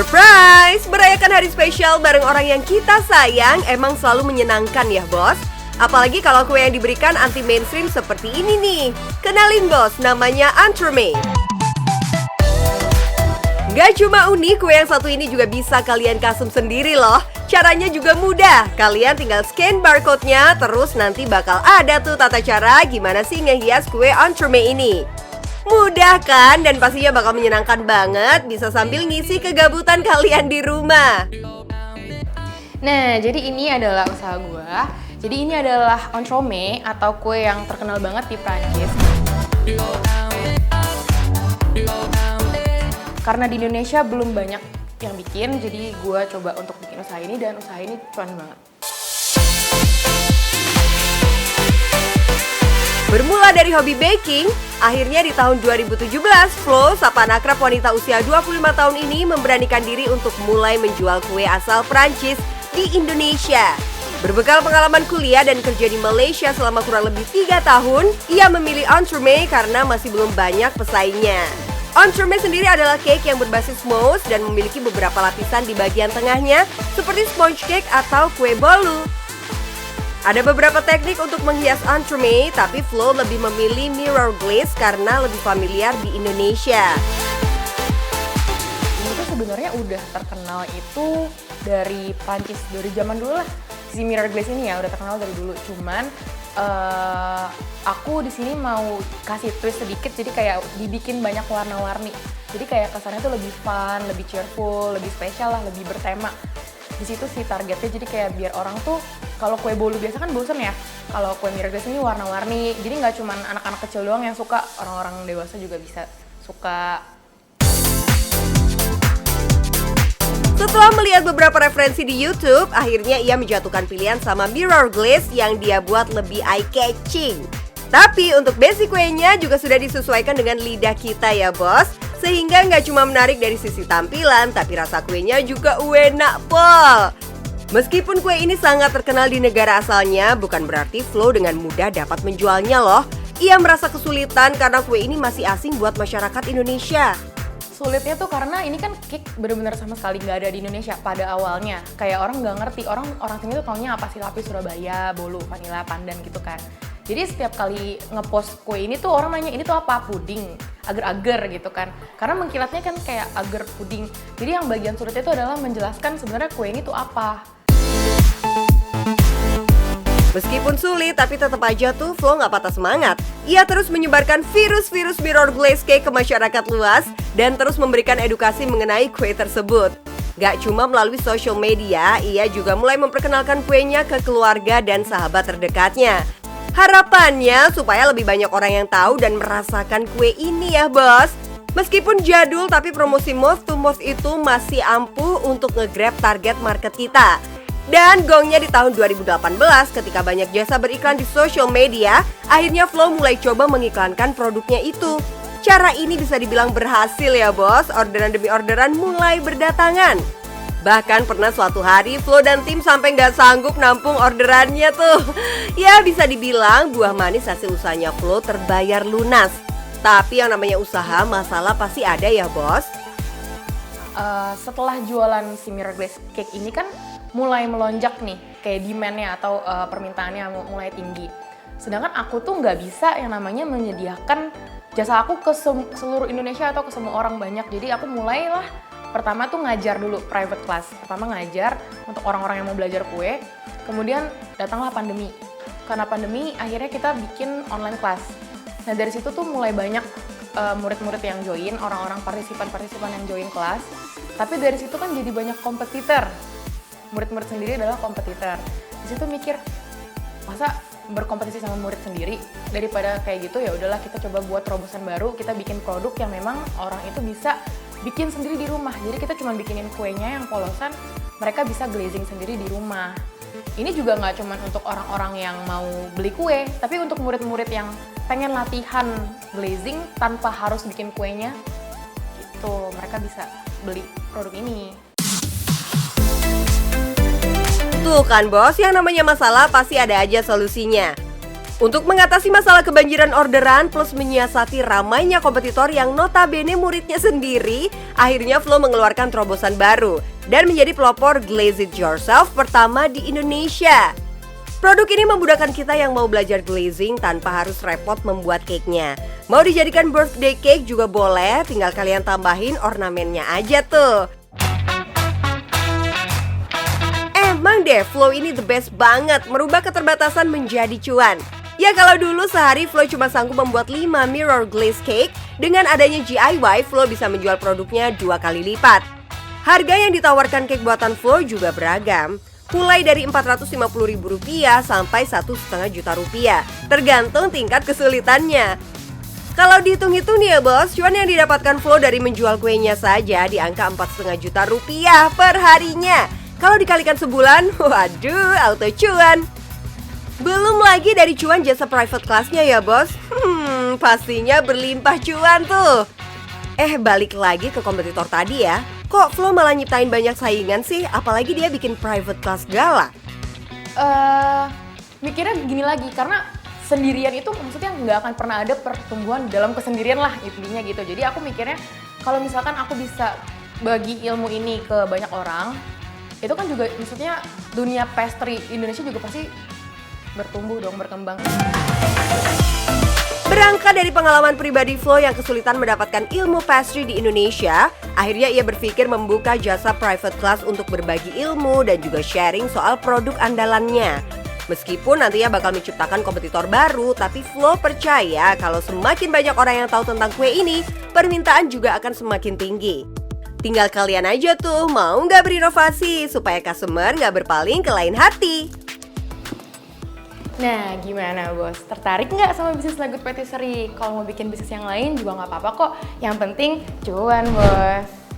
Surprise! Merayakan hari spesial bareng orang yang kita sayang emang selalu menyenangkan ya bos. Apalagi kalau kue yang diberikan anti mainstream seperti ini nih. Kenalin bos, namanya entremet. Gak cuma unik, kue yang satu ini juga bisa kalian kasum sendiri loh. Caranya juga mudah, kalian tinggal scan barcode-nya, terus nanti bakal ada tuh tata cara gimana sih ngehias kue entremet ini. Mudah kan? Dan pastinya bakal menyenangkan banget, bisa sambil ngisi kegabutan kalian di rumah. Nah, jadi ini adalah usaha gua. Jadi ini adalah entremet atau kue yang terkenal banget di Prancis. Karena di Indonesia belum banyak yang bikin, jadi gua coba untuk bikin usaha ini dan usaha ini cuan banget. Bermula dari hobi baking, akhirnya di tahun 2017, Flo, sapaan akrab wanita usia 25 tahun ini memberanikan diri untuk mulai menjual kue asal Prancis di Indonesia. Berbekal pengalaman kuliah dan kerja di Malaysia selama kurang lebih 3 tahun, ia memilih entremet karena masih belum banyak pesaingnya. Entremet sendiri adalah cake yang berbasis mousse dan memiliki beberapa lapisan di bagian tengahnya, seperti sponge cake atau kue bolu. Ada beberapa teknik untuk menghias entremet, tapi Flo lebih memilih mirror glaze karena lebih familiar di Indonesia. Ini tuh sebenarnya udah terkenal itu dari Prancis, dari zaman dulu lah. Si mirror glaze ini ya udah terkenal dari dulu. Cuman aku di sini mau kasih twist sedikit, jadi kayak dibikin banyak warna-warni. Jadi kayak kesannya tuh lebih fun, lebih cheerful, lebih spesial lah, lebih bertema. Di situ sih targetnya, jadi kayak biar orang tuh kalau kue bolu biasa kan bosen ya. Kalau kue mirror glaze ini warna-warni, jadi nggak cuma anak-anak kecil doang yang suka, orang-orang dewasa juga bisa suka. Setelah melihat beberapa referensi di YouTube, akhirnya ia menjatuhkan pilihan sama mirror glaze yang dia buat lebih eye-catching. Tapi untuk basic kuenya juga sudah disesuaikan dengan lidah kita ya bos. Sehingga nggak cuma menarik dari sisi tampilan, tapi rasa kuenya juga enak pol. Meskipun kue ini sangat terkenal di negara asalnya, bukan berarti Flo dengan mudah dapat menjualnya loh. Ia merasa kesulitan karena kue ini masih asing buat masyarakat Indonesia. Sulitnya tuh karena ini kan cake bener-bener sama sekali nggak ada di Indonesia pada awalnya. Kayak orang nggak ngerti, orang sini tuh taunya apa sih, lapis Surabaya, bolu, vanila, pandan gitu kan. Jadi setiap kali ngepost kue ini tuh orang nanya ini tuh apa, puding, agar-agar gitu kan. Karena mengkilatnya kan kayak agar puding. Jadi yang bagian sulitnya itu adalah menjelaskan sebenarnya kue ini tuh apa. Meskipun sulit, tapi tetap aja tuh Flo nggak patah semangat. Ia terus menyebarkan virus-virus mirror glaze cake ke masyarakat luas dan terus memberikan edukasi mengenai kue tersebut. Gak cuma melalui social media, ia juga mulai memperkenalkan kuenya ke keluarga dan sahabat terdekatnya. Harapannya supaya lebih banyak orang yang tahu dan merasakan kue ini ya bos. Meskipun jadul, tapi promosi mouth to mouth itu masih ampuh untuk nge-grab target market kita. Dan gongnya di tahun 2018 ketika banyak jasa beriklan di social media, akhirnya Flo mulai coba mengiklankan produknya itu. Cara ini bisa dibilang berhasil ya bos, orderan demi orderan mulai berdatangan. Bahkan pernah suatu hari Flo dan tim sampai nggak sanggup nampung orderannya tuh. Ya bisa dibilang buah manis hasil usahanya Flo terbayar lunas. Tapi yang namanya usaha, masalah pasti ada ya bos. Setelah jualan si mirror glaze cake ini kan mulai melonjak nih, kayak demand-nya atau permintaannya mulai tinggi. Sedangkan aku tuh nggak bisa yang namanya menyediakan jasa aku ke seluruh Indonesia atau ke semua orang banyak. Jadi aku mulailah pertama tuh ngajar dulu private class. Pertama ngajar untuk orang-orang yang mau belajar kue. Kemudian datanglah pandemi. Karena pandemi akhirnya kita bikin online class. Nah dari situ tuh mulai banyak murid-murid yang join, orang-orang partisipan yang join kelas. Tapi dari situ kan jadi banyak kompetitor. Murid-murid sendiri adalah kompetitor. Di situ mikir, masa berkompetisi sama murid sendiri, daripada kayak gitu ya udahlah kita coba buat terobosan baru, kita bikin produk yang memang orang itu bisa bikin sendiri di rumah. Jadi kita cuma bikinin kuenya yang polosan, mereka bisa glazing sendiri di rumah. Ini juga nggak cuma untuk orang-orang yang mau beli kue, tapi untuk murid-murid yang pengen latihan glazing tanpa harus bikin kuenya, gitu mereka bisa beli produk ini. Tuh kan bos, yang namanya masalah pasti ada aja solusinya. Untuk mengatasi masalah kebanjiran orderan plus menyiasati ramainya kompetitor yang notabene muridnya sendiri, akhirnya Flow mengeluarkan terobosan baru dan menjadi pelopor Glaze It Yourself pertama di Indonesia. Produk ini memudahkan kita yang mau belajar glazing tanpa harus repot membuat cake-nya. Mau dijadikan birthday cake juga boleh, tinggal kalian tambahin ornamennya aja tuh. Emang deh, Flow ini the best banget, merubah keterbatasan menjadi cuan. Ya kalau dulu sehari Flow cuma sanggup membuat 5 mirror glaze cake, dengan adanya DIY, Flow bisa menjual produknya 2 kali lipat. Harga yang ditawarkan cake buatan Flow juga beragam, mulai dari Rp450.000 sampai Rp1,5 juta, tergantung tingkat kesulitannya. Kalau dihitung-hitung nih ya bos, cuan yang didapatkan Flow dari menjual kuenya saja di angka Rp4,5 juta per harinya. Kalau dikalikan sebulan, waduh, auto cuan. Belum lagi dari cuan jasa private class-nya ya bos. Pastinya berlimpah cuan tuh. Balik lagi ke kompetitor tadi ya. Kok Flow malah nyiptain banyak saingan sih? Apalagi dia bikin private class gala. Mikirnya gini lagi, karena sendirian itu maksudnya nggak akan pernah ada pertumbuhan dalam kesendirian lah intinya gitu. Jadi aku mikirnya kalau misalkan aku bisa bagi ilmu ini ke banyak orang, itu kan juga maksudnya dunia pastry Indonesia juga pasti bertumbuh dong, berkembang. Berangkat dari pengalaman pribadi Flow yang kesulitan mendapatkan ilmu pastry di Indonesia, akhirnya ia berpikir membuka jasa private class untuk berbagi ilmu dan juga sharing soal produk andalannya. Meskipun nantinya bakal menciptakan kompetitor baru, tapi Flow percaya kalau semakin banyak orang yang tahu tentang kue ini, permintaan juga akan semakin tinggi. Tinggal kalian aja tuh mau nggak berinovasi supaya customer nggak berpaling ke lain hati. Nah, gimana bos? Tertarik nggak sama bisnis Lagut Patisserie? Kalau mau bikin bisnis yang lain juga nggak apa-apa kok. Yang penting cuan bos.